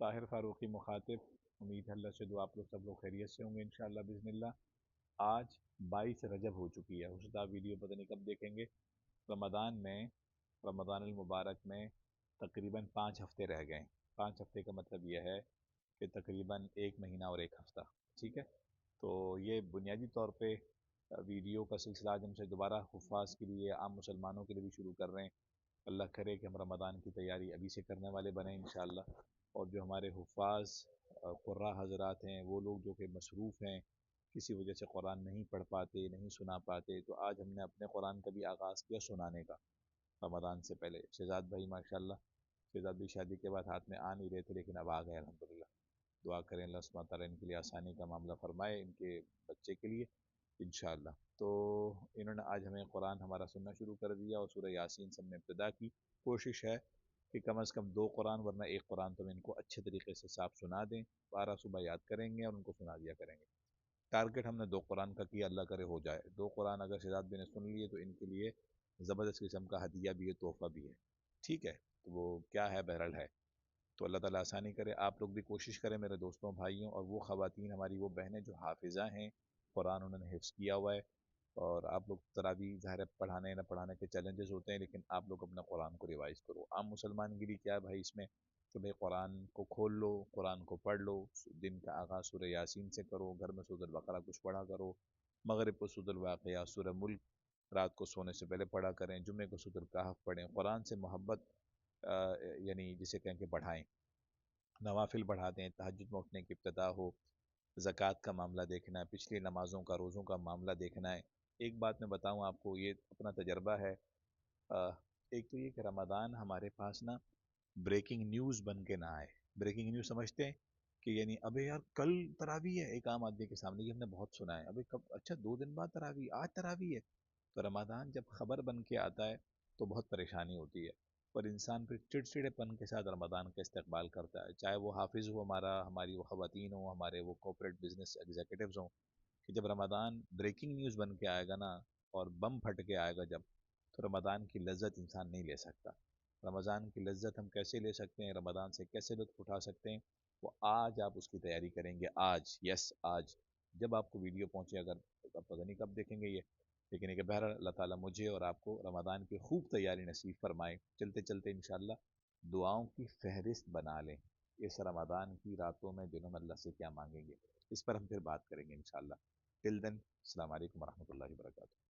طاہر فاروقی مخاطب۔ امید ہے اللہ سے دعا آپ لوگ سب لوگ خیریت سے ہوں گے انشاءاللہ بإذن اللہ۔ آج 22 رجب ہو چکی ہے، ہو سکتا ہے ویڈیو پتہ نہیں کب دیکھیں گے۔ رمضان میں، رمضان المبارک میں تقریباً 5 ہفتے رہ گئے ہیں۔ 5 ہفتے کا مطلب یہ ہے کہ تقریباً 1 مہینہ اور 1 ہفتہ، ٹھیک ہے۔ تو یہ بنیادی طور پہ ویڈیو کا سلسلہ آج ہم سے دوبارہ حفاظ کے لیے، عام مسلمانوں کے لیے بھی شروع کر رہے ہیں۔ اللہ کرے کہ ہم رمضان کی تیاری ابھی سے کرنے والے بنیں انشاءاللہ، اور جو ہمارے حفاظ قراء حضرات ہیں، وہ لوگ جو کہ مصروف ہیں، کسی وجہ سے قرآن نہیں پڑھ پاتے، نہیں سنا پاتے، تو آج ہم نے اپنے قرآن کا بھی آغاز کیا سنانے کا رمضان سے پہلے۔ شہزاد بھائی ماشاءاللہ، شہزاد بھی شادی کے بعد ہاتھ میں آ نہیں رہے تھے لیکن اب آ گئے الحمدللہ۔ دعا کریں اللہ سبحانہ تعالیٰ ان کے لیے آسانی کا معاملہ فرمائے، ان کے بچے کے لیے انشاءاللہ۔ تو انہوں نے آج ہمیں قرآن ہمارا سننا شروع کر دیا، اور سورہ یاسین سے ہم نے ابتدا کی۔ کوشش ہے کہ کم از کم 2 قرآن ورنہ 1 قرآن تو ہم ان کو اچھے طریقے سے صاف سنا دیں۔ 12 صبح یاد کریں گے اور ان کو سنا دیا کریں گے۔ ٹارگٹ ہم نے 2 قرآن کا کیا، اللہ کرے ہو جائے۔ 2 قرآن اگر شہزاد بھی نے سن لیے تو ان کے لیے زبردست قسم کا ہدیہ بھی ہے، تحفہ بھی ہے، ٹھیک ہے۔ تو وہ کیا ہے، بہرحال ہے، تو اللہ تعالیٰ آسانی کرے۔ آپ لوگ بھی کوشش کریں میرے دوستوں، بھائیوں، اور وہ خواتین ہماری، وہ بہنیں جو حافظہ ہیں، قرآن انہوں نے حفظ کیا ہوا ہے، اور آپ لوگ تراویح ظاہر ہے پڑھانے نہ پڑھانے کے چیلنجز ہوتے ہیں، لیکن آپ لوگ اپنا قرآن کو ریوائز کرو۔ عام مسلمان گیری کیا ہے بھائی اس میں، کہ بھائی قرآن کو کھول لو، قرآن کو پڑھ لو، دن کا آغاز سورہ یاسین سے کرو، گھر میں سورۃ البقرہ کچھ پڑھا کرو، مغرب کو سورۃ الواقعہ، سورہ ملک رات کو سونے سے پہلے پڑھا کریں، جمعے کو سورۃ الکہف پڑھیں، قرآن سے محبت یعنی جسے کہیں کہ بڑھائیں، نوافل بڑھا دیں، تہجد میں اٹھنے کی ابتدا ہو، زکوٰۃ کا معاملہ دیکھنا ہے، پچھلی نمازوں کا، روزوں کا معاملہ دیکھنا ہے۔ ایک بات میں بتاؤں آپ کو، یہ اپنا تجربہ ہے، ایک تو یہ کہ رمضان ہمارے پاس نا بریکنگ نیوز بن کے نہ آئے۔ بریکنگ نیوز سمجھتے ہیں کہ یعنی ابے یار کل تراویح ہے، ایک عام آدمی کے سامنے یہ ہم نے بہت سنا ہے، ابھی کب، اچھا 2 دن بعد تراویح، آج تراویح ہے۔ تو رمضان جب خبر بن کے آتا ہے تو بہت پریشانی ہوتی ہے، اور انسان پھر چڑچڑے پن کے ساتھ رمضان کا استقبال کرتا ہے، چاہے وہ حافظ ہو ہمارا، ہماری وہ خواتین ہوں، ہمارے وہ کوپریٹ بزنس ایگزیکٹوز ہوں، کہ جب رمضان بریکنگ نیوز بن کے آئے گا نا، اور بم پھٹ کے آئے گا جب، تو رمضان کی لذت انسان نہیں لے سکتا۔ رمضان کی لذت ہم کیسے لے سکتے ہیں، رمضان سے کیسے لطف اٹھا سکتے ہیں، وہ آج آپ اس کی تیاری کریں گے، آج، یس آج، جب آپ کو ویڈیو پہنچے، اگر اب پتہ نہیں کب دیکھیں گے یہ، لیکن یہ کہ بہرحال اللہ تعالیٰ مجھے اور آپ کو رمضان کی خوب تیاری نصیب فرمائے۔ چلتے چلتے انشاءاللہ دعاؤں کی فہرست بنا لیں، اس رمضان کی راتوں میں، دنوں میں اللہ سے کیا مانگیں گے، اس پر ہم پھر بات کریں گے انشاءاللہ۔ ٹل دین، السلام علیکم ورحمۃ اللہ وبرکاتہ۔